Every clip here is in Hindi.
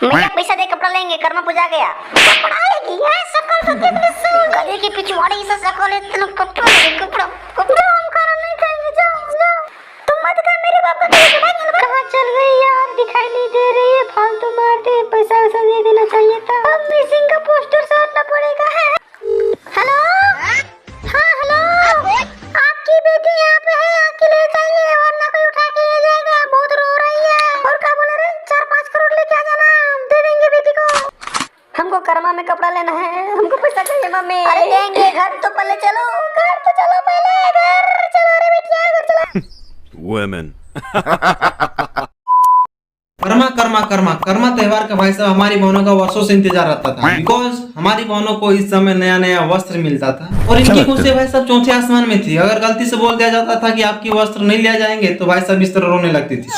भैया पैसा दे कपड़ा लेंगे, कर्मा पूजा गया। कपड़ा लेगी है सकल तो तेरे से गधे की पिछवाड़ी से सकल है, तेरे कपड़ा कपड़ा कपड़ा हम कर नहीं खाएंगे। जाओ जाओ तुम मत कर, मेरे पापा को कहां चल गई यार, दिखाई नहीं दे रही है, फालतू मारते। पैसा वैसा दे देना चाहिए था। अब मिसिंग का पोस्टर साटना पड़ेगा। है हेलो, हाँ हेलो, आपकी बेटी यहाँ पे है, आके ले जाइए वरना कोई उठा के ले जाएगा, बहुत रो रही है। और क्या बोल रहे, 4-5 करोड़ लेके आ जाना, हम दे देंगे बेटी को। हमको कर्मा में कपड़ा लेना है, हमको पैसा चाहिए मम्मी। अरे देंगे, घर तो पहले चलो, घर तो चलो पहले, घर चलो रे बेटिया, घर चलो। Women. कर्मा कर्मा कर्मा कर्मा त्योहार का भाई साहब हमारी बहनों का वर्षों से इंतजार रहता था, बिकॉज हमारी बहनों को इस समय नया नया वस्त्र मिलता था और इनकी खुशी भाई साहब चौथे आसमान में थी। अगर गलती से बोल दिया जाता था कि आपकी वस्त्र नहीं लिया जाएंगे तो भाई साहब इस तरह रोने लगती थी।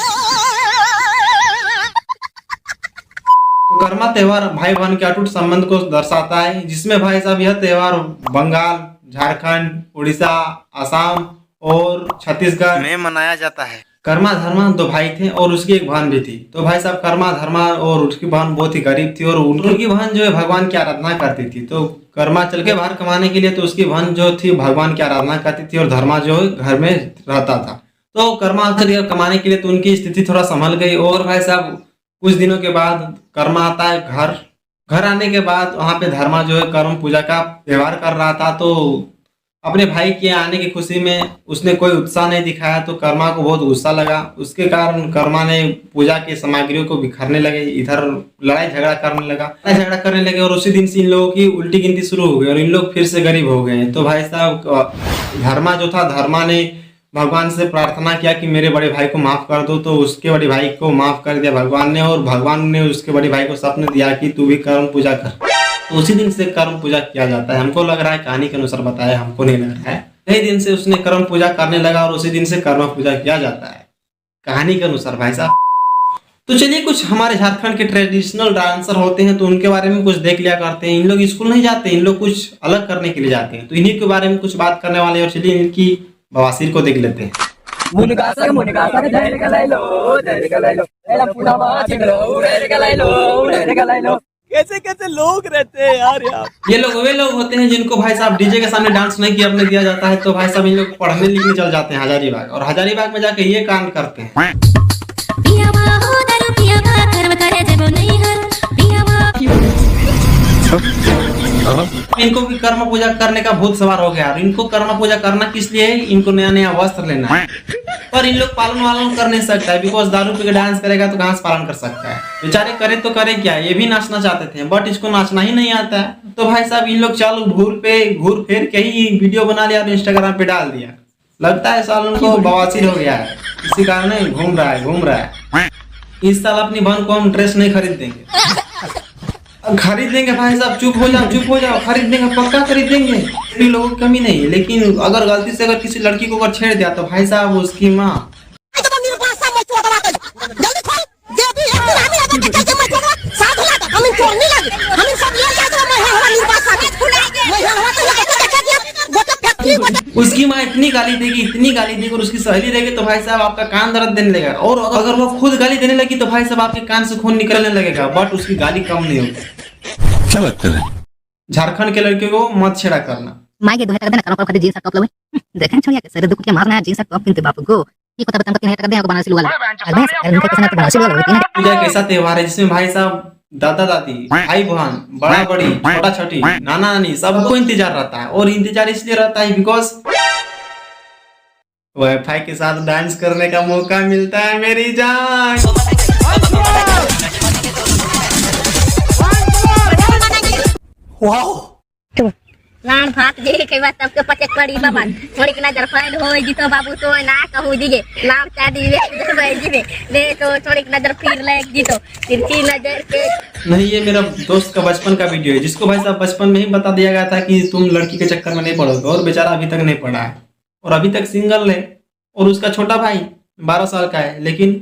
तो कर्मा त्योहार भाई बहन के अटूट संबंध को दर्शाता है, जिसमें भाई साहब यह त्योहार बंगाल, झारखंड, उड़ीसा, असम और छत्तीसगढ़ में मनाया जाता है। कर्मा धर्मा दो भाई थे और उसकी एक बहन भी थी। तो भाई साहब कर्मा धर्मा और उसकी बहन बहुत ही गरीब थी और उनकी बहन जो है भगवान की आराधना करती थी। तो कर्मा चल के बाहर कमाने के लिए, तो उसकी बहन जो थी भगवान की आराधना करती थी और धर्मा जो है घर में रहता था। तो कर्मा चल कमाने के लिए, तो उनकी स्थिति थोड़ा संभल गई और भाई साहब कुछ दिनों के बाद कर्मा आता है घर आने के बाद वहाँ पे धर्मा जो है कर्म पूजा का व्यवहार कर रहा था। तो अपने भाई के आने की खुशी में उसने कोई उत्साह नहीं दिखाया, तो कर्मा को बहुत गुस्सा लगा। उसके कारण कर्मा ने पूजा की सामग्रियों को बिखरने लगे, इधर लड़ाई झगड़ा करने लगे और उसी दिन से इन लोगों की उल्टी गिनती शुरू हो गई और इन लोग फिर से गरीब हो गए। तो भाई साहब धर्मा जो था, धर्मा ने भगवान से प्रार्थना किया कि मेरे बड़े भाई को माफ कर दो। तो उसके बड़े भाई को माफ कर दिया भगवान ने और भगवान ने उसके बड़े भाई को स्वप्न दिया कि तू भी कर्म पूजा कर। तो उसी दिन से कर्म पूजा किया जाता है। हमको लग रहा है, कहानी के अनुसार बताया, हमको नहीं लग रहा है। यही दिन से उसने कर्म पूजा करने लगा और उसी दिन से कर्म पूजा किया जाता है, कहानी के अनुसार भाई साहब। तो चलिए, कुछ हमारे झारखंड के ट्रेडिशनल डांसर होते हैं तो उनके बारे में कुछ देख लिया करते हैं। इन लोग स्कूल नहीं जाते, इन लोग कुछ अलग करने के लिए जाते हैं, तो इन्हीं के बारे में कुछ बात करने वाले हैं। और चलिए इनकी बवासीर को देख लेते हैं। कैसे कैसे लोग रहते हैं यार। ये लोग वे लोग होते हैं जिनको भाई साहब डीजे के सामने डांस नहीं किया, अपने दिया जाता है। तो भाई साहब इन लोग पढ़ने लिखने चल जाते हैं हजारीबाग, और हजारीबाग में जाके ये काम करते हैं। इनको भी कर्म पूजा करने का भूत सवार हो गया। और इनको कर्म पूजा करना किस लिए है, इनको नया नया वस्त्र लेना है। पर इन लोग पालन कर नहीं सकता है, बिकॉज दारू पी के डांस करेगा तो कहाँ से पालन कर सकता है। बेचारे करे तो करे क्या, ये भी नाचना चाहते थे बट इसको नाचना ही नहीं आता है। तो भाई साहब इन लोग चालू घूर फिर के ही वीडियो बना लिया और इंस्टाग्राम पे डाल दिया। लगता है साल उनको बवासीर हो गया है, इसी कारण घूम रहा है। इस साल अपनी बहन को हम ड्रेस नहीं खरीद देंगे भाई साहब। चुप हो जाओ, खरीद देंगे, पक्का खरीद देंगे। इन लोगों की कमी नहीं है, लेकिन अगर गलती से अगर किसी लड़की को अगर छेड़ दिया तो भाई साहब उसकी माँ इतनी गाली देगी और उसकी सहेली रहेगी तो भाई साहब आपका कान दर्द देने लगेगा। और अगर वो खुद गाली देने लगी तो भाई साहब आपके कान से खून निकलने लगेगा, बट उसकी गाली कम नहीं होगी। क्या बात कर रहे हैं? झारखंड के लड़कियों को मत छेड़ा करना। माय के 2 टका देना करो खाली जींस टॉप लवे देखें छोड़िया के सर दुख के मारना है जींस टॉप किनते बाप को ये को तब 3 टका दे को बना सिलवा ले अरे कैसे बना सिलवा ले। पूजा एक ऐसा त्योहार है जिसमें भाई साहब दादा दादी, भाई बहन, बड़ा बड़ी, छोटा छोटी, नाना नानी सबको इंतजार रहता है। और इंतजार इसलिए रहता है बिकॉज वाईफाई के साथ डांस करने का मौका मिलता है मेरी जान। लान भात जे के बात सबके पचक पड़ी बाबा थोड़ी के नजर फाइल होई जी तो बाबू तो ना कहू दीजिए नाम चाह दीजिए भाई जी ले तो थोड़ी की नजर फिर लायक जी तो तिरछी नजर के नहीं। ये मेरा दोस्त का बचपन का वीडियो है जिसको भाई साहब बचपन में ही बता दिया गया था कि तुम लड़की के चक्कर में नहीं पड़ोगे, और बेचारा अभी तक नहीं पड़ा है और अभी तक सिंगल है। और उसका छोटा भाई 12 साल का है। लेकिन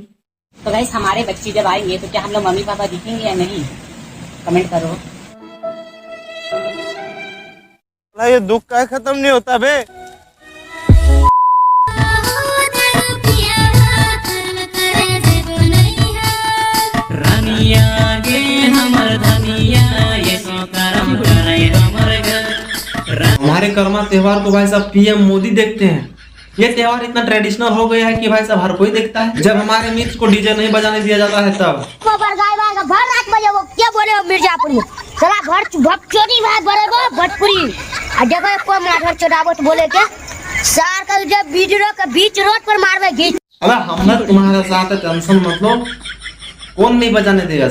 तो गाइस हमारे बच्चे जब आएंगे तो क्या हम लोग मम्मी पापा दिखेंगे या नहीं, कमेंट करो। ये दुख का खत्म नहीं होता बे। रानिया गे हमारे कर्मा त्योहार को भाई साहब पीएम मोदी देखते हैं। ये त्योहार इतना ट्रेडिशनल हो गया है कि भाई साहब हर कोई देखता है। जब हमारे मिर्च को डीजे नहीं बजाने दिया जाता है तब भर रात बजे वो क्या बोले हो मिर्जापुर में साला घर चोरी भाई बड़े गो भटपुरी आ देखो को मार घर चोराबो तो बोले के सार का जब बीच रोड पर मारवे घीच। अरे हम लोग तुम्हारे साथ है, टेंशन मत लो। कौन नहीं बजाने देगा,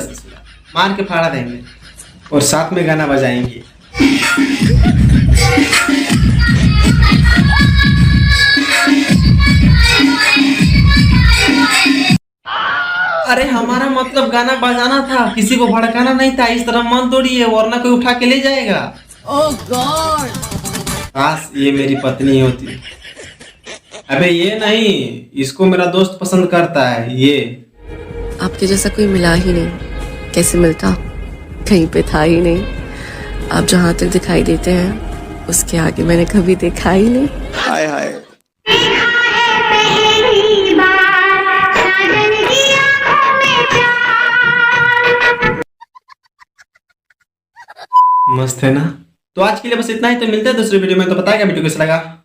मार के फाड़ा देंगे और साथ में गाना बजाएंगे। अरे हमारा मतलब गाना बजाना था, किसी को भड़काना नहीं था। इस तरह मन तोड़िए वरना कोई उठा के ले जाएगा। ओह गॉड, काश ये मेरी पत्नी होती। अबे ये नहीं, इसको मेरा दोस्त पसंद करता है। ये आपके जैसा कोई मिला ही नहीं। कैसे मिलता, कहीं पे था ही नहीं। आप जहाँ तक दिखाई देते हैं उसके आगे मैंने कभी देखा ही नहीं। हाय हाय। मस्त है ना। तो आज के लिए बस इतना ही। तो मिलते हैं दूसरे वीडियो में। तो बताएगा वीडियो कैसा लगा।